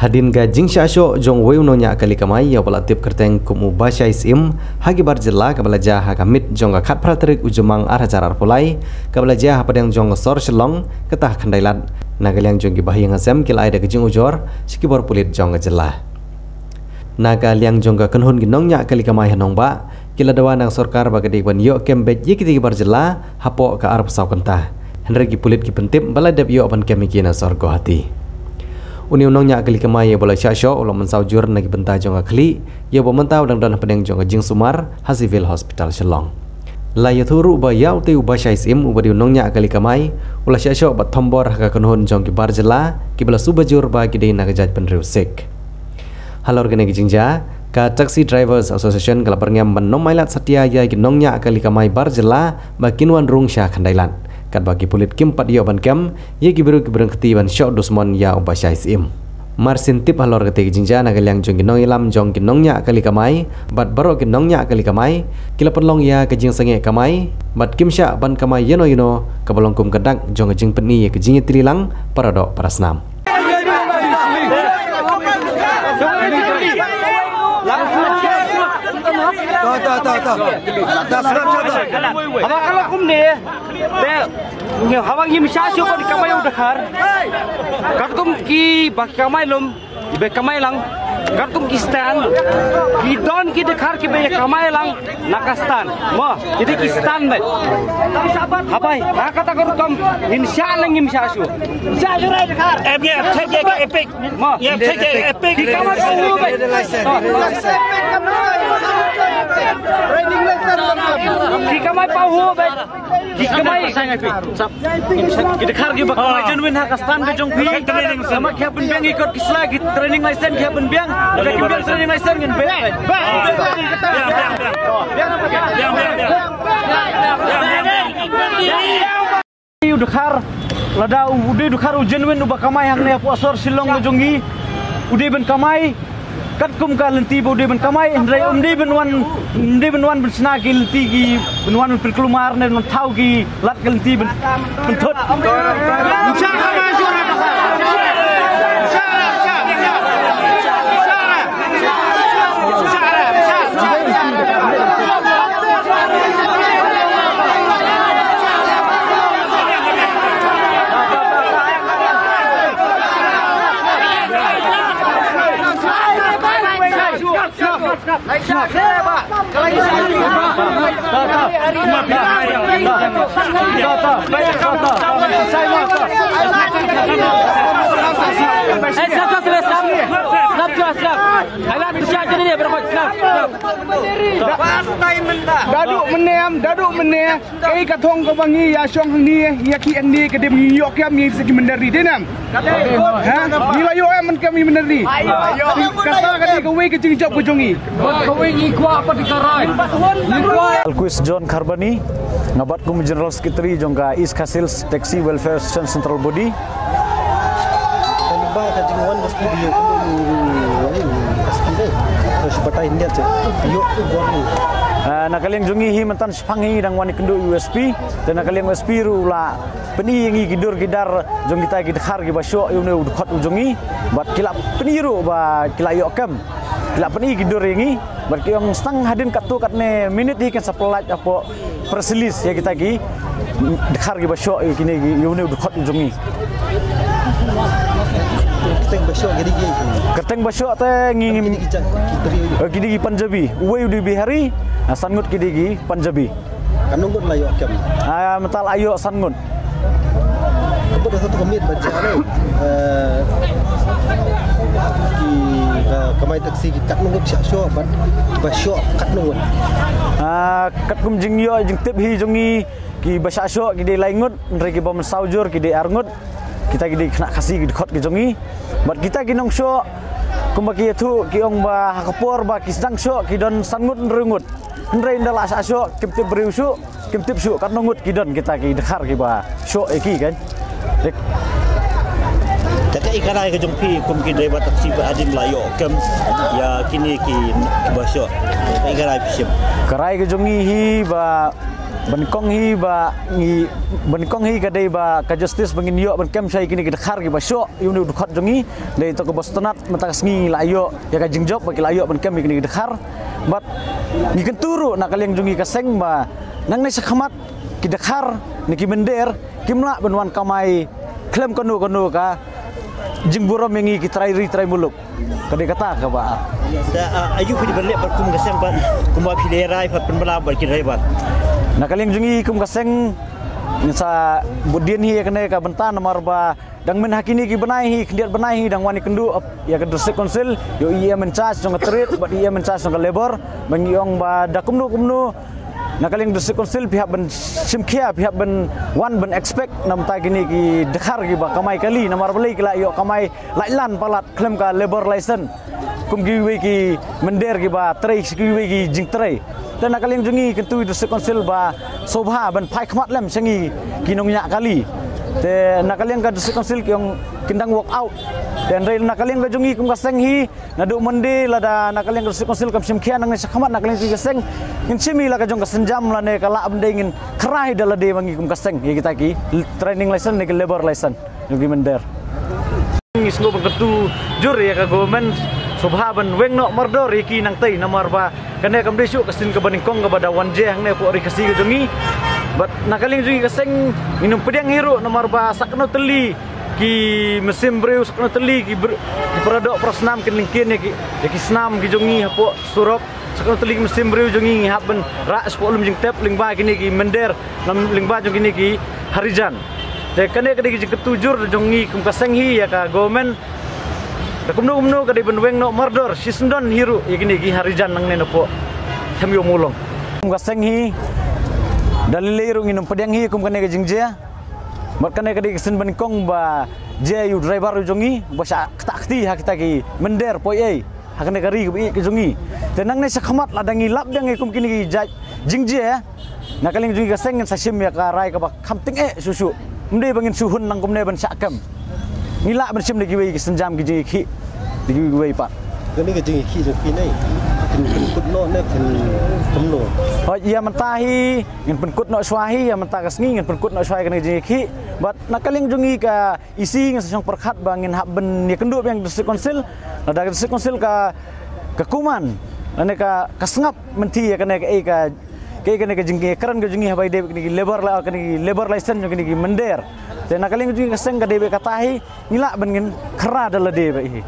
Hadin ga jingsha sho jong weu no nya kali kamai ya bala tip kerteng kumu basya isim hagi barjilla kabala ja hagamit jong ga khat pratrik ujumang arhajarar pulai kabala ja hapadang jong sor shlong ketah khandailat nagaliang jong gi bahiyang asem kilai da jing ujor sikibor pulit jong ga jilla nagaliang jong ga kanhun gi nong nya kali kamai hanong ba kila dawa nang sarkar ba gede ban yo kembet yikiti barjilla hapo ka arp saw kentah henre gi pulit gi pentip bala dep yo ban kemikina sor go hati Uni unong nya kali kamai ya bola syasyo ulo mensaujur nagi bentah jong kali ya bo mentau dang dan pedeng jong jing sumar Hasivil Hospital Shillong. La ya thuru ba ya uti uba syaisim uba di unong nya kali kamai ulo syasyo ba thombor ka kanhun jong ki barjela ki bala subajur ba ki dei nagajat penriu sik. Halor gene gi jingja ka Taxi Drivers Association kala perngam menom mailat setia ya ki nong nya kali kamai barjela ba kinwan rung sya khandailan. Kat bagi pulit kimpat yo ban kem ye giberu gibereng keti ban syok dusmon ya uba syaisim marsin tip halor kete jinja nagaliang jong ginong ilam jong ginong nya kali kamai bat baro ginong nya kali kamai kila penlong ya kejing sange kamai bat kimsya ban kamai yeno kabalong kum kedak jong jing peni ye kejing trilang paradok parasnam Kalau kum ni, deh, hawang ini misal siapa di kamai udah kar, kartum ki bak kamai lom, ibe kamai lang, kartum ki stand, ki don ki dekar ki be kamai lang, nakastan, mo, jadi ki stand be. Apai, kata kartum, insya Allah misal siapa, insya Allah dekar. Take epic, mo, take epic. Ki kamai tahu be. Ki kamai tahu be. Ki kamai kita kargi bak kamai jenwin hakastan be jong pi sama kia penbiang ikut kislah kita training license kia penbiang ada penbiang training license kan be udah kar lada udah kar jenwin ubah kamai hang ne puasor silong jongi udah ben kamai kat kum ka lenti bo de ben kamai ndai de ben wan ben sna ki lenti ki ben wan ben kelumar ne thau ki lat ki lenti ben thot Daduk menem, katong kawangi ya syong ni ya ki andi ke dem yok ya mi segi mendari denam. Ha? Nila yo men kami mendari. Kata kali kowe ke jingjok bojongi. Kowe ngikwa apa dikarai? Alquis John Kharbani ngabat kum General Secretary jongka East Castles Taxi Welfare Association Central Body. Ba ka jingwan mesti dia pasti deh. Terus batai India je. Yo gorni. Nakaliang jongi hi mantan spangi dang wani kendo USP dan nakaliang USP rula peni ngi gidur gidar jong kita gidakhar gi basyo yune udkhot ujongi bat kila peniru ba kila yokam kila peni gidur ngi bat kiong stang hadin katu katne minute hi kan saplat apo press release ya kita gi dakhar gi basyo kini gi yune udkhot ujongi Kerteng basyo te ngi kini gi Punjabi uwe udi bihari sangut kini gi Punjabi kanunggut layo kem metal ayo sangut kebut satu komit baca ki kamai taksi ki kat nunggut syasyo bat basyo kat nunggut kat kum jing yo jing tip hi jongi ki basyo ki de laingut ndre ki bom saujur ki de arngut kita ki de kena kasih ki khot ki jongi bat kita ki nong syo kumbaki tu ki ong ba hakapor ba ki sedang syo ki don sangut nrengut ndre ndala syasyo kip beriu syu kip syu kat nungut ki don kita ki dekhar ki ba syo eki kan Taka ikarai ke jongpi kum ki driver taksi adin layo kem ya kini ki basyo. Taka ikarai pishim. Karai ke jongi hi ba Benkong hi ba ngi benkong hi kadai ba ka justice bangin yo ban kem sai kini kedekhar gi ba syok yuni udkhot jongi dei to ko bostonat matakas ngi la yo ya ka jingjob bagi la yo ban kem kini kedekhar bat ni kenturu nak kalian jongi ka seng ba nang nei sakhamat kedekhar niki bender kimla benwan kamai klem kono ka jingburam mengi ki trai muluk kadai kata ka ba ayu fi berlek berkum gasang ban kuma philerai fa penbala berkirai ban Nakaling jungi kum kaseng sa budian hi kene ka bentan nomor ba dang men hakini ki benai hi kendiat benai hi dang wani kendu ya ke district council yo ia mencas jong terit ba ia mencas jong labor bangiong ba da kumnu nakaling district council pihak ben simkhia pihak ben wan ben expect nam ta kini ki dekhar ki ba kamai kali nomor beli kila yo kamai lailan palat klaim ka labor license kum gi we ki mender ki ba trai ki we ki jing trai dan nakaling jungi kentu district council ba sobha ban phai khmat lem sengi kinong nya kali te nakaling ka district council kyong kindang walk out dan rail nakaling ka jungi kum kaseng hi nadu mende lada nakaling ka district council kam simkhian nang sakhamat nakaling ki kaseng ngin simi la ka jong kasenjam la ne kala bende ngin krai dala de bangi kum kaseng ye kita ki training license ne labor license ngi mender ngis ngo bentu jur ya ka government sobha ban weng no mardor iki nang tei nomor ba kene kam desu kasin ka baningkong ka bada wanje hang ne po ri kasi ka jongi bat nakaling jungi kaseng minum pedang hero nomor ba sakno teli ki mesin breu sakno teli ki produk prosnam kenlingkin ki snam ki jongi hapo surop sakno teli mesin breu jongi ngihap ben ra sepolum jing tep lingba kini ki mender nam lingba jongi ni ki harijan te kene kedi ki ketujur jongi kum kaseng hi ya ka government kumno kadai benweng no mardor sisndon hiru igini gi harijan nang ne po samyo mulong kum kaseng hi dalilero nginum pedang hi kum kane jingjea mat kane kadai kesen bankong ba je yu driver jongi basa takti hak kita ki mender poi ei hakane kari ki jongi tenang ne sakhamat ladangi lap dang kum kini gi jingjea nakaling jongi kaseng sasim ya ka rai ka ba khamting susu mde bangin suhun nang kumne ban sakam nila bersim lagi wei senjam giji ki lagi wei pak ini giji ki jong ki nei penkut no ne kumno oh iya mentahi ngin penkut no swahi ya mentah kasngi ngin penkut no swahi kana giji ki bat nakaling jungi ka isi ngin sesong perkhat bangin hak ben ya kenduk yang district council ada district council ka kuman ane ka kasngap menti ya kana ka kene ke jingki keren ke jingi habai debek ni labor license ni mender te nakaling jingi kaseng ka debek katahi ngila ben ngin kera dala debek hi